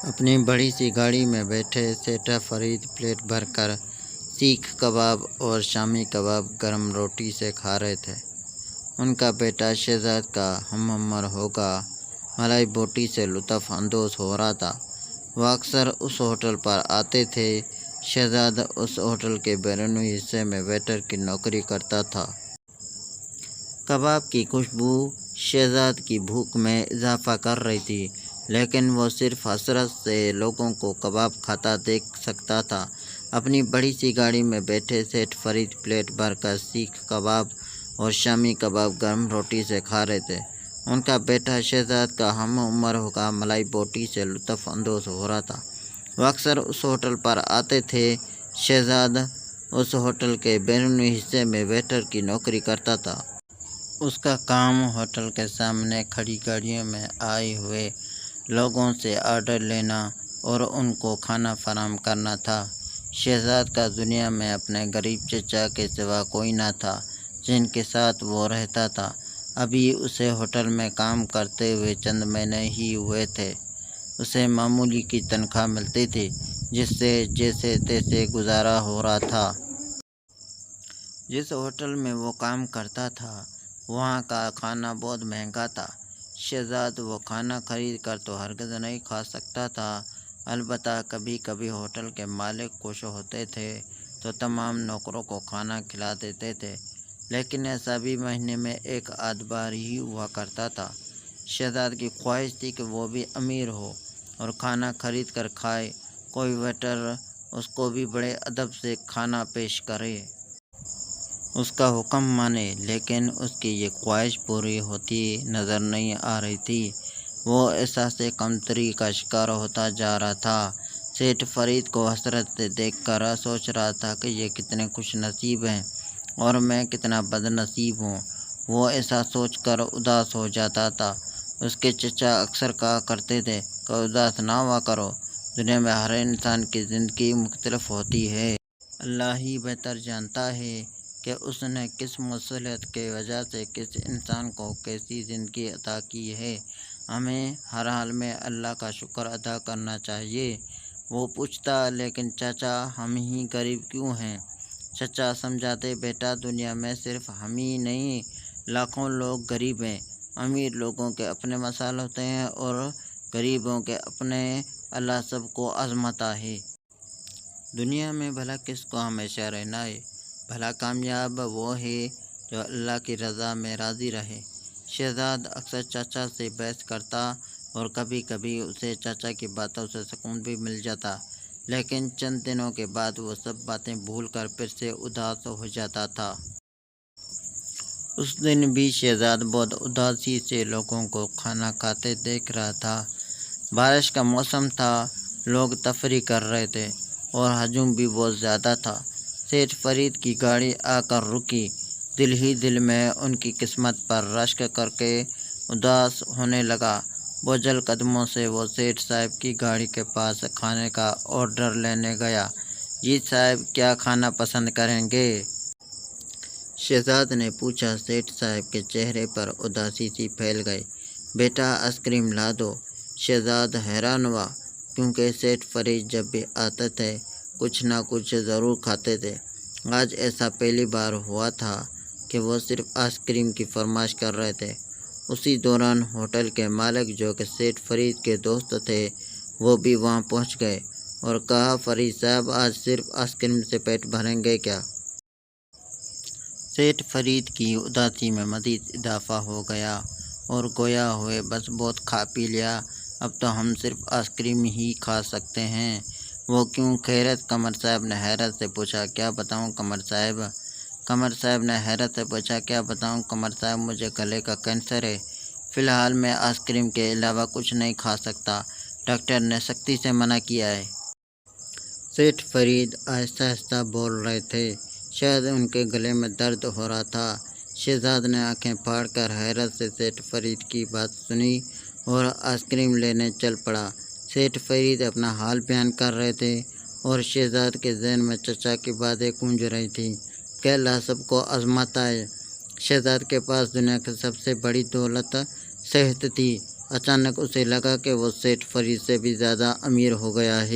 اپنی بڑی سی گاڑی میں بیٹھے سیٹھ فرید پلیٹ بھر کر سیخ کباب اور شامی کباب گرم روٹی سے کھا رہے تھے۔ ان کا بیٹا شہزاد کا ہم عمر ہوگا ملائی بوٹی سے لطف اندوز ہو رہا تھا۔ وہ اکثر اس ہوٹل پر آتے تھے۔ شہزاد اس ہوٹل کے بیرونی حصے میں ویٹر کی نوکری کرتا تھا۔ کباب کی خوشبو شہزاد کی بھوک میں اضافہ کر رہی تھی، لیکن وہ صرف حسرت سے لوگوں کو کباب کھاتا دیکھ سکتا تھا۔ اپنی بڑی سی گاڑی میں بیٹھے سیٹھ فرید پلیٹ بھر کر سیخ کباب اور شامی کباب گرم روٹی سے کھا رہے تھے۔ ان کا بیٹا شہزاد کا ہم عمر ہوگا ملائی بوٹی سے لطف اندوز ہو رہا تھا۔ وہ اکثر اس ہوٹل پر آتے تھے۔ شہزاد اس ہوٹل کے بیرونی حصے میں ویٹر کی نوکری کرتا تھا۔ اس کا کام ہوٹل کے سامنے کھڑی گاڑیوں میں آئے ہوئے لوگوں سے آرڈر لینا اور ان کو کھانا فراہم کرنا تھا۔ شہزاد کا دنیا میں اپنے غریب چچا کے سوا کوئی نہ تھا جن کے ساتھ وہ رہتا تھا۔ ابھی اسے ہوٹل میں کام کرتے ہوئے چند مہینے ہی ہوئے تھے۔ اسے معمولی کی تنخواہ ملتی تھی، جس سے جیسے تیسے گزارا ہو رہا تھا۔ جس ہوٹل میں وہ کام کرتا تھا وہاں کا کھانا بہت مہنگا تھا۔ شہزاد وہ کھانا خرید کر تو ہرگز نہیں کھا سکتا تھا، البتہ کبھی کبھی ہوٹل کے مالک خوش ہوتے تھے تو تمام نوکروں کو کھانا کھلا دیتے تھے، لیکن ایسا بھی مہینے میں ایک آدھ بار ہی ہوا کرتا تھا۔ شہزاد کی خواہش تھی کہ وہ بھی امیر ہو اور کھانا خرید کر کھائے۔ کوئی ویٹر اس کو بھی بڑے ادب سے کھانا پیش کرے، اس کا حکم مانے، لیکن اس کی یہ خواہش پوری ہوتی نظر نہیں آ رہی تھی۔ وہ احساس کمتری کا شکار ہوتا جا رہا تھا۔ سیٹھ فرید کو حسرت سے دیکھ کر سوچ رہا تھا کہ یہ کتنے خوش نصیب ہیں اور میں کتنا بد نصیب ہوں۔ وہ ایسا سوچ کر اداس ہو جاتا تھا۔ اس کے چچا اکثر کہا کرتے تھے کہ اداس نہ ہوا کرو، دنیا میں ہر انسان کی زندگی مختلف ہوتی ہے۔ اللہ ہی بہتر جانتا ہے کہ اس نے کس مصلحت کی وجہ سے کس انسان کو کیسی زندگی عطا کی ہے۔ ہمیں ہر حال میں اللہ کا شکر ادا کرنا چاہیے۔ وہ پوچھتا، لیکن چچا ہم ہی غریب کیوں ہیں؟ چچا سمجھاتے، بیٹا دنیا میں صرف ہم ہی نہیں، لاکھوں لوگ غریب ہیں۔ امیر لوگوں کے اپنے مسائل ہوتے ہیں اور غریبوں کے اپنے۔ اللہ سب کو آزماتا ہے۔ دنیا میں بھلا کس کو ہمیشہ رہنا ہے؟ بھلا کامیاب وہ ہے جو اللہ کی رضا میں راضی رہے۔ شہزاد اکثر چچا سے بحث کرتا اور کبھی کبھی اسے چچا کی باتوں سے سکون بھی مل جاتا، لیکن چند دنوں کے بعد وہ سب باتیں بھول کر پھر سے اداس ہو جاتا تھا۔ اس دن بھی شہزاد بہت اداسی سے لوگوں کو کھانا کھاتے دیکھ رہا تھا۔ بارش کا موسم تھا، لوگ تفریح کر رہے تھے اور ہجوم بھی بہت زیادہ تھا۔ سیٹھ فرید کی گاڑی آ کر رکی۔ دل ہی دل میں ان کی قسمت پر رشک کر کے اداس ہونے لگا۔ بوجھل قدموں سے وہ سیٹھ صاحب کی گاڑی کے پاس کھانے کا آرڈر لینے گیا۔ جی صاحب، کیا کھانا پسند کریں گے؟ شہزاد نے پوچھا۔ سیٹھ صاحب کے چہرے پر اداسی سی پھیل گئی۔ بیٹا آئس کریم لا دو۔ شہزاد حیران ہوا، کیونکہ سیٹھ فرید جب بھی آتے تھے کچھ نہ کچھ ضرور کھاتے تھے۔ آج ایسا پہلی بار ہوا تھا کہ وہ صرف آئس کریم کی فرمائش کر رہے تھے۔ اسی دوران ہوٹل کے مالک، جو کہ سیٹھ فرید کے دوست تھے، وہ بھی وہاں پہنچ گئے اور کہا، فرید صاحب آج صرف آئس کریم سے پیٹ بھریں گے کیا؟ سیٹھ فرید کی اداسی میں مزید اضافہ ہو گیا اور گویا ہوئے، بس بہت کھا پی لیا، اب تو ہم صرف آئس کریم ہی کھا سکتے ہیں۔ وہ کیوں؟ خیریت؟ قمر صاحب نے حیرت سے پوچھا۔ کیا بتاؤں قمر صاحب؟ قمر صاحب نے حیرت سے پوچھا۔ کیا بتاؤں قمر صاحب؟ مجھے گلے کا کینسر ہے، فی الحال میں آئس کریم کے علاوہ کچھ نہیں کھا سکتا، ڈاکٹر نے سختی سے منع کیا ہے۔ سیٹھ فرید آہستہ آہستہ بول رہے تھے، شاید ان کے گلے میں درد ہو رہا تھا۔ شہزاد نے آنکھیں پھاڑ کر حیرت سے سیٹھ فرید کی بات سنی اور آئس کریم لینے چل پڑا۔ سیٹھ فرید اپنا حال بیان کر رہے تھے اور شہزاد کے ذہن میں چچا کی باتیں گونج رہی تھیں کہ اللہ سب کو آزماتا ہے۔ شہزاد کے پاس دنیا کی سب سے بڑی دولت صحت تھی۔ اچانک اسے لگا کہ وہ سیٹھ فرید سے بھی زیادہ امیر ہو گیا ہے۔